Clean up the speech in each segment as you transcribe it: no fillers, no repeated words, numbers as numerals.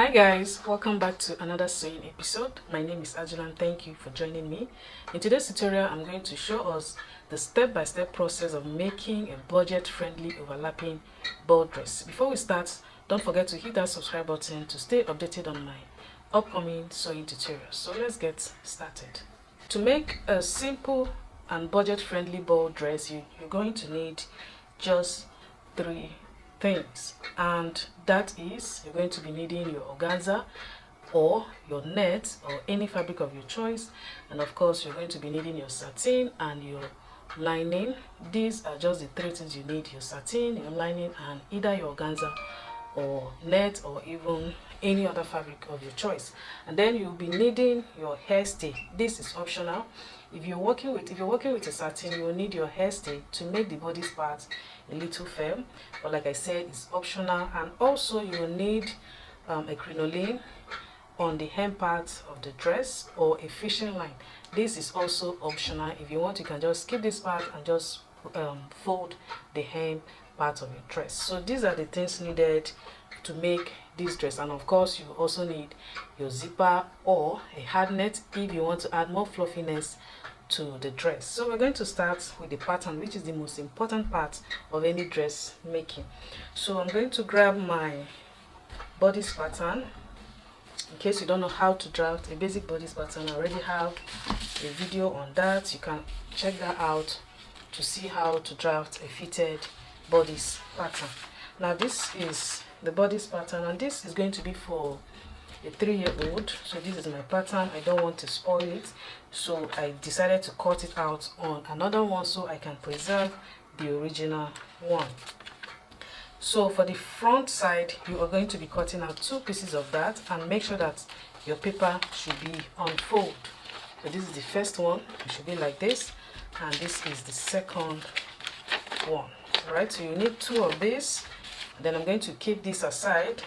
Hi guys, welcome back to another sewing episode. My name is Ajulam. Thank you for joining me. In today's tutorial, I'm going to show us the step-by-step process of making a budget-friendly overlapping ball dress. Before we start, don't forget to hit that subscribe button to stay updated on my upcoming sewing tutorials. So let's get started. To make a simple and budget-friendly ball dress, you're going to need just 3 things, and that is you're going to be needing your organza or your net or any fabric of your choice, and of course you're going to be needing your satin and your lining. These are just the 3 things you need: your satin, your lining, and either your organza or net or even any other fabric of your choice. And then you'll be needing your hairstay. This is optional. If you're working with a satin, you will need your hairstay to make the bodice part a little firm, but like I said, it's optional. And also you will need a crinoline on the hem part of the dress or a fishing line. This is also optional. If you want, you can just skip this part and just fold the hem part of your dress. So these are the things needed to make this dress. And of course you also need your zipper or a hard net if you want to add more fluffiness to the dress. So we're going to start with the pattern, which is the most important part of any dress making. So I'm going to grab my bodice pattern. In case you don't know how to draft a basic bodice pattern, I already have a video on that. You can check that out to see how to draft a fitted bodice pattern. Now this is the bodice pattern, and this is going to be for a 3-year-old. So this is my pattern. I don't want to spoil it, so I decided to cut it out on another one so I can preserve the original one. So for the front side, you are going to be cutting out 2 pieces of that, and make sure that your paper should be unfold. So this is the first one, it should be like this, and this is the second one. All right, so you need 2 of these. Then I'm going to keep this aside,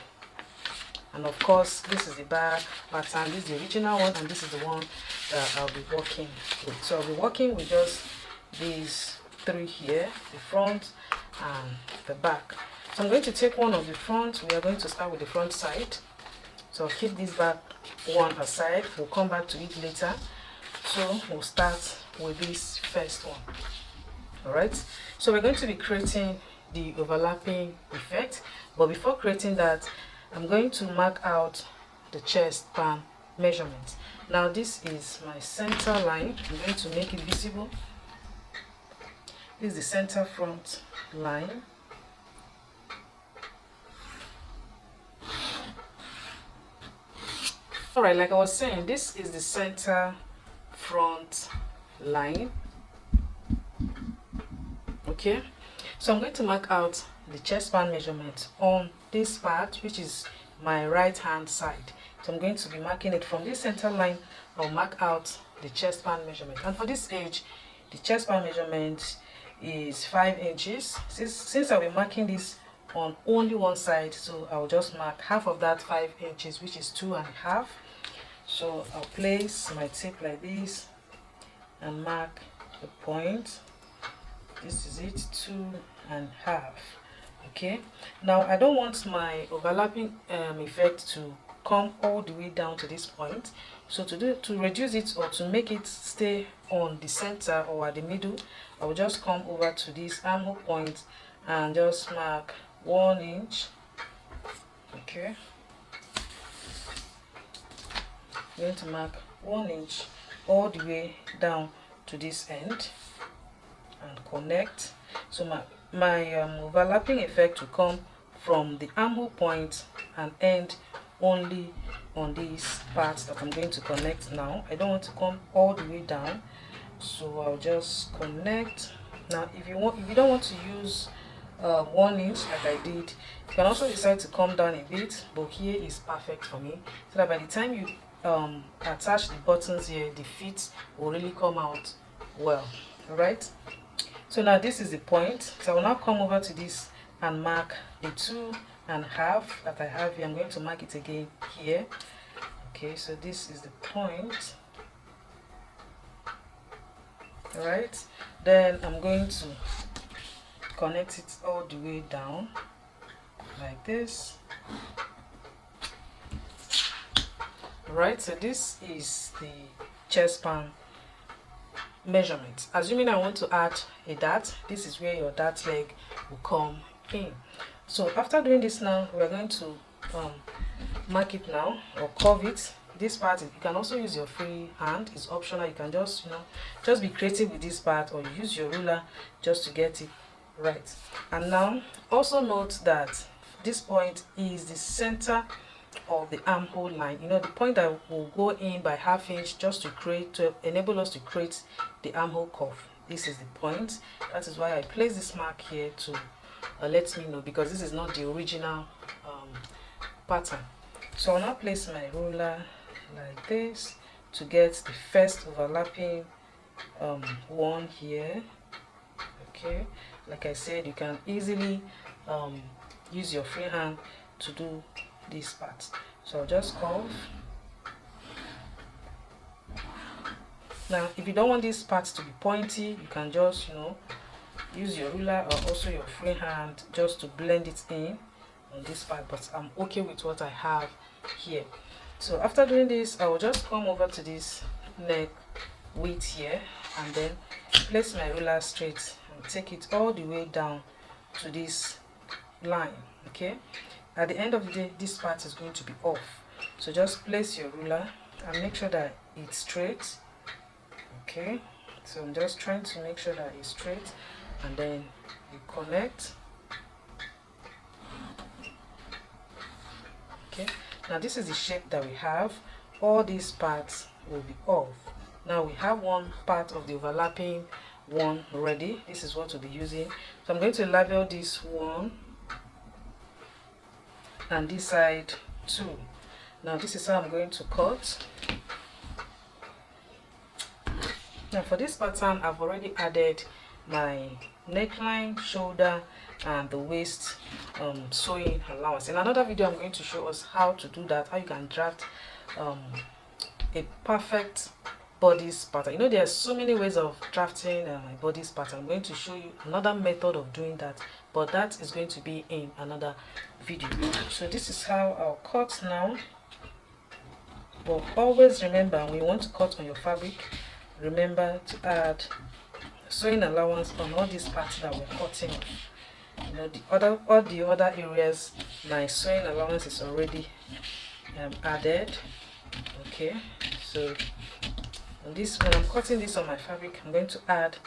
and of course this is the back pattern. This is the original one, and this is the one that I'll be working with. So I'll be working with just these 3 here, the front and the back. So I'm going to take one of the front. We are going to start with the front side, so I'll keep this back one aside. We'll come back to it later. So we'll start with this first one. All right, so we're going to be creating the overlapping effect, but before creating that, I'm going to mark out the chest pan measurement. Now this is my center line. I'm going to make it visible. This is the center front line. All right, like I was saying, this is the center front line. Okay, so I'm going to mark out the chest pan measurement on this part, which is my right hand side. So I'm going to be marking it from this center line. I'll mark out the chest pan measurement, and for this age the chest pan measurement is 5 inches. Since I'll be marking this on only one side, so I'll just mark half of that 5 inches, which is 2.5. So I'll place my tape like this and mark the point. This is it, 2.5. Okay, now I don't want my overlapping effect to come all the way down to this point. So to reduce it or to make it stay on the center or at the middle, I will just come over to this armhole point and just mark 1 inch. Okay, I'm going to mark 1 inch all the way down to this end and connect. So my overlapping effect will come from the armhole point and end only on these parts that I'm going to connect now. I don't want to come all the way down, so I'll just connect. Now if you don't want to use 1 inch like I did, you can also decide to come down a bit, but here is perfect for me, so that by the time you attach the buttons here, the feet will really come out well. All right, so now this is the point. So I will now come over to this and mark the 2.5 that I have here. I'm going to mark it again here. Okay, so this is the point. All right, then I'm going to connect it all the way down like this. Alright, so this is the chest span measurement. Assuming I want to add a dart, this is where your dart leg will come in. So after doing this now, we're going to mark it now, or curve it. This part, you can also use your free hand, it's optional. You can just just be creative with this part, or use your ruler just to get it right. And now also note that this point is the center of the armhole line, the point that will go in by 1/2 inch, just to enable us to create the armhole curve. This is the point. That is why I place this mark here to let me know, because this is not the original pattern. So I'll now place my ruler like this to get the first overlapping one here. Okay, like I said, you can easily use your free hand to do this part. So I'll just curve. Now if you don't want this part to be pointy, you can just use your ruler or also your free hand just to blend it in on this part, but I'm okay with what I have here. So after doing this, I will just come over to this neck width here, and then place my ruler straight and take it all the way down to this line. Okay, at the end of the day, this part is going to be off, so just place your ruler and make sure that it's straight. Okay, so I'm just trying to make sure that it's straight, and then you connect. Okay, now this is the shape that we have. All these parts will be off. Now we have one part of the overlapping one ready. This is what we'll be using. So I'm going to label this one and this side too. Now this is how I'm going to cut. Now for this pattern, I've already added my neckline, shoulder, and the waist sewing allowance. In another video, I'm going to show us how to do that, how you can draft a perfect bodice pattern. There are so many ways of drafting a bodice pattern. I'm going to show you another method of doing that, but that is going to be in another video. So this is how I'll cut now. But always remember, when you want to cut on your fabric, remember to add sewing allowance on all these parts that we're cutting. All the other areas, my sewing allowance is already added. Okay, so on this, when I'm cutting this on my fabric, I'm going to add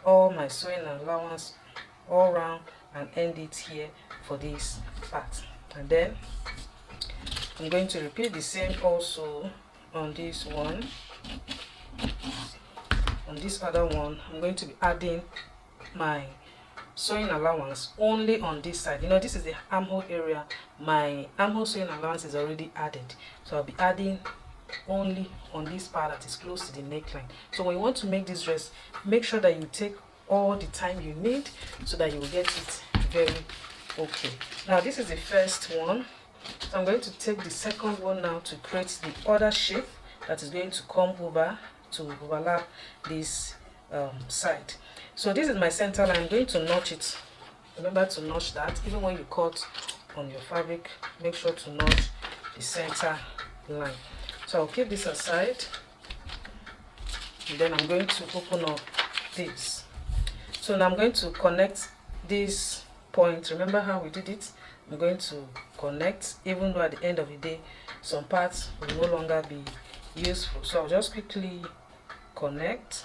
all my sewing allowance all around and end it here for this part. And then I'm going to repeat the same also on this one. On this other one, I'm going to be adding my sewing allowance only on this side. This is the armhole area. My armhole sewing allowance is already added, so I'll be adding only on this part that is close to the neckline. So when you want to make this dress, make sure that you take all the time you need so that you will get it very okay. Now this is the first one, so I'm going to take the second one now to create the other shape that is going to come over to overlap this side. So this is my center line. I'm going to notch it. Remember to notch that. Even when you cut on your fabric, make sure to notch the center line. So I'll keep this aside, and then I'm going to open up this. So now I'm going to connect this point. Remember how we did it? I'm going to connect, even though at the end of the day some parts will no longer be useful. So I'll just quickly connect.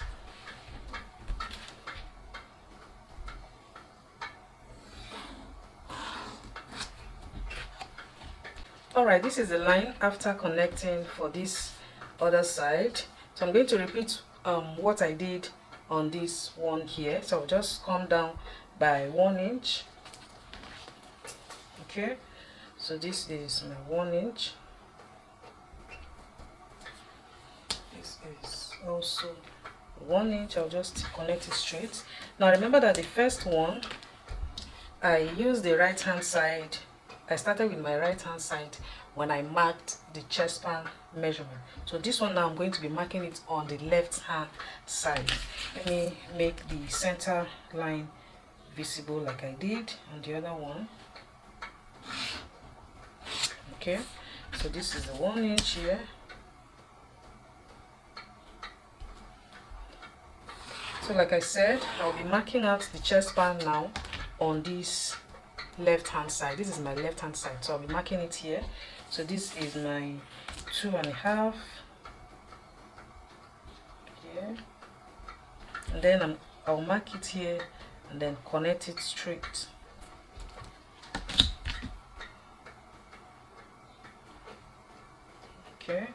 Alright, this is the line after connecting for this other side. So I'm going to repeat what I did on this one here. So I'll just come down by 1 inch. Okay, so this is my 1 inch. This is also 1 inch. I'll just connect it straight. Now remember that the first one, I used the right hand side. I started with my right hand side when I marked the chest span measurement. So this one now I'm going to be marking it on the left hand side. Let me make the center line visible like I did on the other one. Okay, so this is the 1 inch here. So like I said, I'll be marking out the chest band now on this left hand side. This is my left hand side, so I'll be marking it here. So this is my 2.5 here, and then I'll mark it here and then connect it straight. Okay,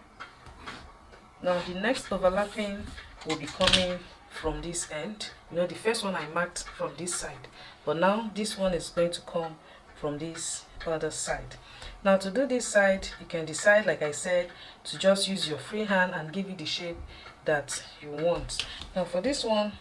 now the next overlapping will be coming from this end. You know, the first one I marked from this side, but now this one is going to come from this other side. Now to do this side, you can decide, like I said, to just use your free hand and give it the shape that you want. Now for this one,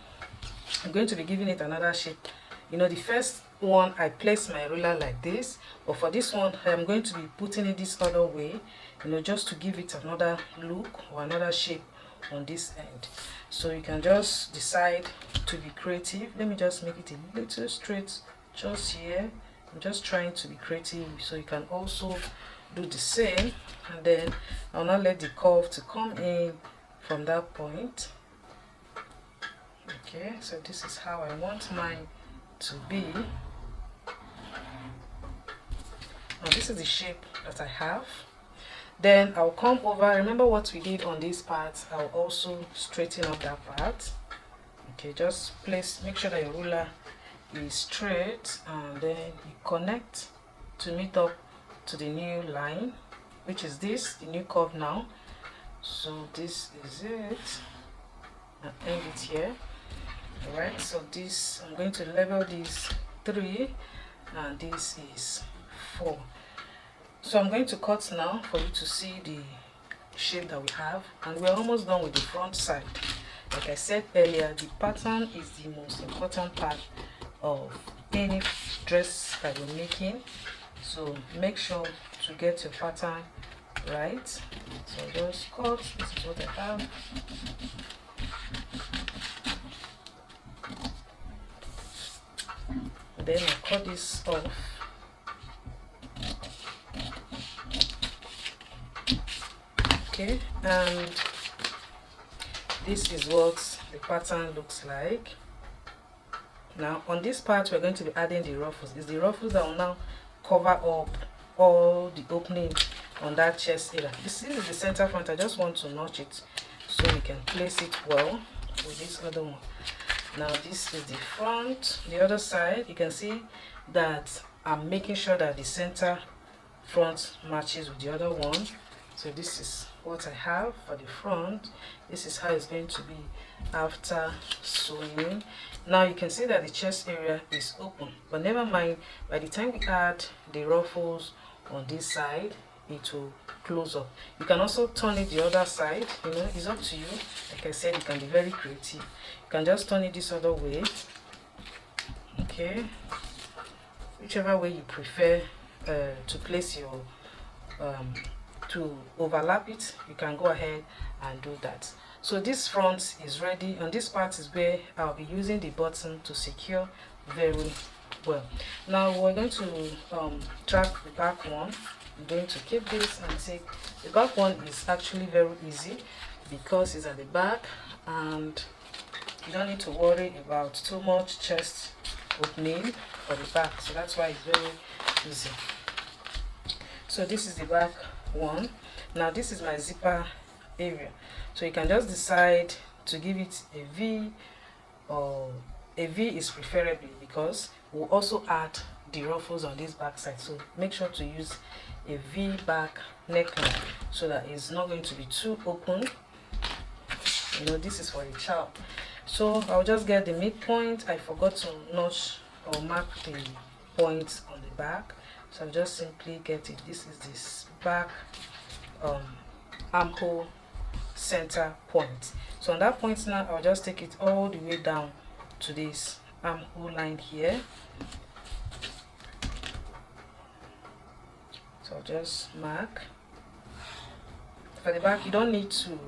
I'm going to be giving it another shape. You know, the first one I placed my ruler like this, but for this one I'm going to be putting it this other way, you know, just to give it another look or another shape on this end. So you can just decide to be creative. Let me just make it a little straight just here. I'm just trying to be creative, so you can also do the same, and then I'll now let the curve to come in from that point. Okay, so this is how I want mine to be. Now this is the shape that I have. Then I'll come over. Remember what we did on this part. I'll also straighten up that part. Okay, just make sure that your ruler is straight, and then you connect to meet up to the new line, which is this, the new curve now. So this is it, and end it here. All right, so this, I'm going to level this 3 and this is 4. So I'm going to cut now for you to see the shape that we have, and we're almost done with the front side. Like I said earlier, the pattern is the most important part of any dress that you're making, so make sure to get your pattern right. So just cut. This is what I have. Then I cut this off. Okay, and this is what the pattern looks like. Now on this part we're going to be adding the ruffles. It's the ruffles that will now cover up all the opening on that chest area. This is the center front. I just want to notch it so we can place it well with this other one. Now this is the front. The other side, you can see that I'm making sure that the center front matches with the other one. So this is what I have for the front. This is how it's going to be after sewing. Now you can see that the chest area is open, but never mind, by the time we add the ruffles on this side, it will close up. You can also turn it the other side, you know, it's up to you. Like I said, you can be very creative. You can just turn it this other way. Okay, whichever way you prefer to place your to overlap it, you can go ahead and do that. So this front is ready, and this part is where I'll be using the button to secure very well. Now we're going to track the back one. I'm going to keep this and take the back one. Is actually very easy because it's at the back and you don't need to worry about too much chest opening for the back, so that's why it's very easy. So this is the back one. Now this is my zipper area, so you can just decide to give it a V, or a V is preferably because we'll also add the ruffles on this back side. So make sure to use a V back neckline so that it's not going to be too open. You know, this is for a child. So I'll just get the midpoint. I forgot to notch or mark the points on the back, so I'll just simply get it. This is this back armhole center point. So on that point now, I'll just take it all the way down to this armhole line here. So I'll just mark. For the back, you don't need to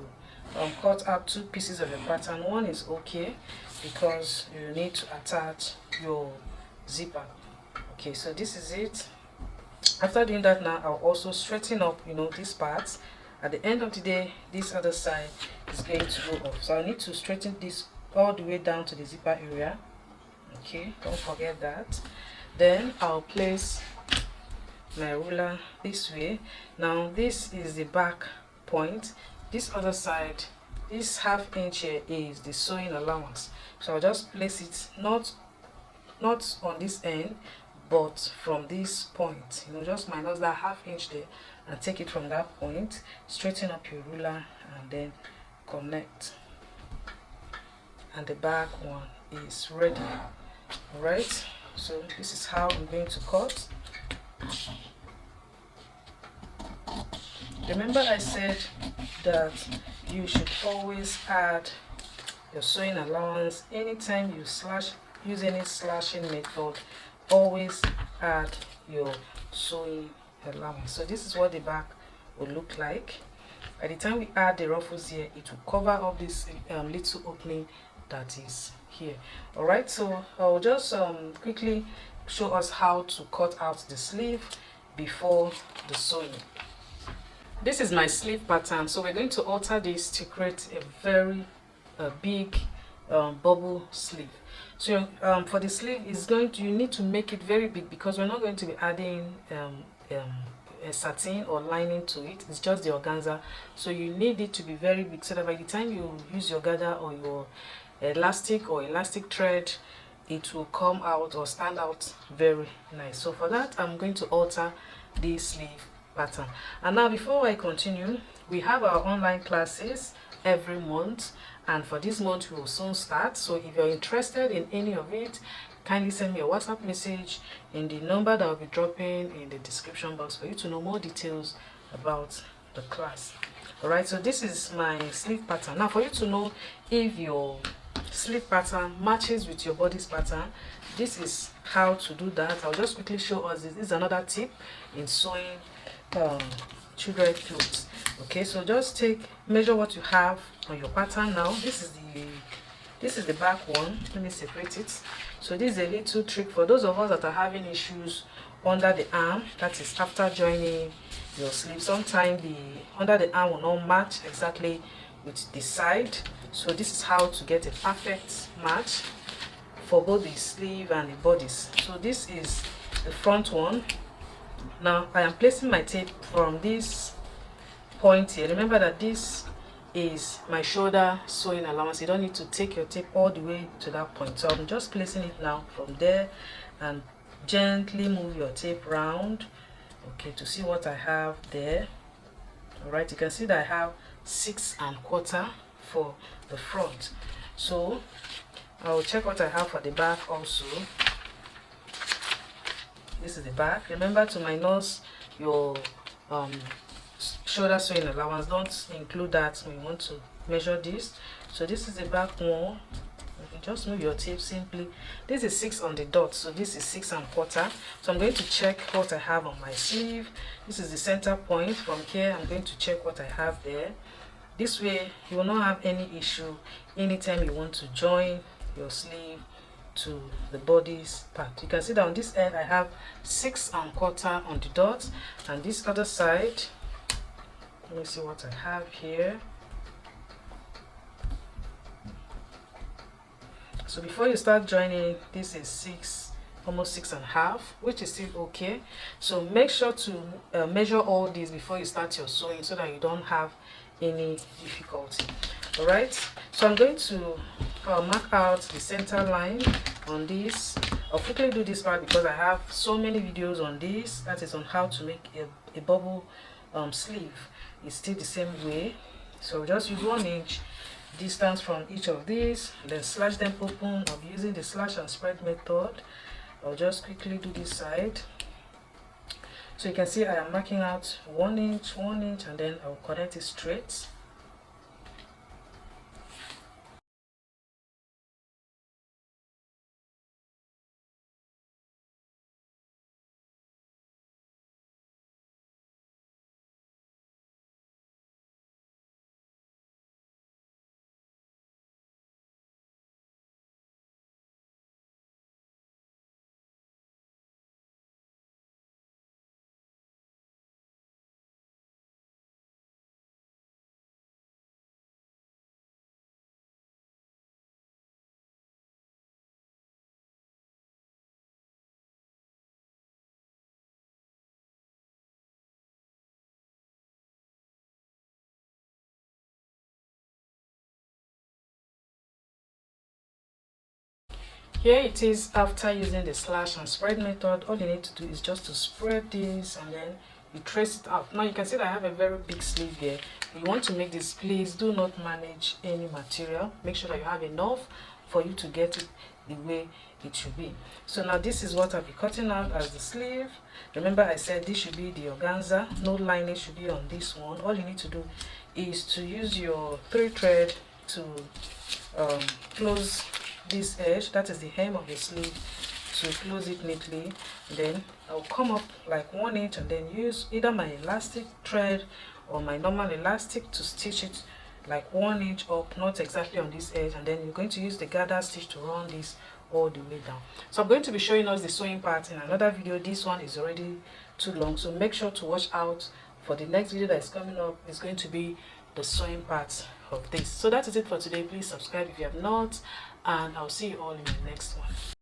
cut out two pieces of your pattern. One is okay because you need to attach your zipper. Okay, so this is it. After doing that, now I'll also straighten up, you know, these parts. At the end of the day, this other side is going to go off, so I need to straighten this all the way down to the zipper area. Okay, don't forget that. Then I'll place my ruler this way. Now this is the back point. This other side, this ½ inch here is the sewing allowance, so I'll just place it not on this end, but from this point, you know, just minus that ½ inch there and take it from that point, straighten up your ruler and then connect, and the back one is ready. All right, so this is how I'm going to cut. Remember I said that you should always add your sewing allowance anytime you use any slashing method. Always add your sewing allowance. So this is what the back will look like. By the time we add the ruffles here, it will cover up this little opening that is here. All right, so I'll just quickly show us how to cut out the sleeve before the sewing. This is my sleeve pattern, so we're going to alter this to create a very big bubble sleeve. So for the sleeve, you need to make it very big because we're not going to be adding a satin or lining to it. It's just the organza, so you need it to be very big so that by the time you use your gather or your elastic or elastic thread, it will come out or stand out very nice. So for that, I'm going to alter the sleeve pattern. And now before I continue, we have our online classes every month, and for this month we will soon start. So if you're interested in any of it, kindly send me a WhatsApp message in the number that I'll be dropping in the description box for you to know more details about the class. All right, so this is my sleeve pattern. Now for you to know if your sleeve pattern matches with your bodice pattern, this is how to do that. I'll just quickly show us this. This is another tip in sewing children clothes. Okay, so just measure what you have on your pattern. Now this is the back one. Let me separate it. So this is a little trick for those of us that are having issues under the arm, that is after joining your sleeve. Sometimes the under the arm will not match exactly with the side, so this is how to get a perfect match for both the sleeve and the bodice. So this is the front one. Now I am placing my tape from this point here. Remember that this is my shoulder sewing allowance. You don't need to take your tape all the way to that point. So I'm just placing it now from there, and gently move your tape round, okay, to see what I have there. All right, you can see that I have 6 1/4 for the front. So I'll check what I have for the back also. This is the back. Remember to minus your shoulder sewing allowance. Don't include that when you want to measure this. So this is the back one. You can just move your tape simply. This is 6 on the dot, so this is 6 1/4. So I'm going to check what I have on my sleeve. This is the center point. From here I'm going to check what I have there. This way you will not have any issue anytime you want to join your sleeve to the bodice part. You can see that on this end I have 6 1/4 on the dot, and this other side, let me see what I have here. So before you start joining, this is 6, almost 6 1/2, which is still okay. So make sure to measure all these before you start your sewing so that you don't have any difficulty. All right, so I'm going to mark out the center line on this. I'll quickly do this part because I have so many videos on this, that is on how to make a bubble sleeve. It's still the same way. So just use 1 inch distance from each of these, then slash them open. I'll be using the slash and spread method. I'll just quickly do this side. So you can see I am marking out 1 inch, 1 inch, and then I'll connect it straight. Here it is after using the slash and spread method. All you need to do is just to spread this and then you trace it out. Now you can see that I have a very big sleeve here. You want to make this, please do not manage any material. Make sure that you have enough for you to get it the way it should be. So now this is what I'll be cutting out as the sleeve. Remember I said this should be the organza. No lining should be on this one. All you need to do is to use your 3 thread to close this edge, that is the hem of the sleeve, to close it neatly. Then I'll come up like 1 inch and then use either my elastic thread or my normal elastic to stitch it like 1 inch up, not exactly on this edge, and then you're going to use the gather stitch to run this all the way down. So I'm going to be showing us the sewing part in another video. This one is already too long, so make sure to watch out for the next video that is coming up. It's going to be the sewing part of this. So that is it for today. Please subscribe if you have not, and I'll see you all in the next one.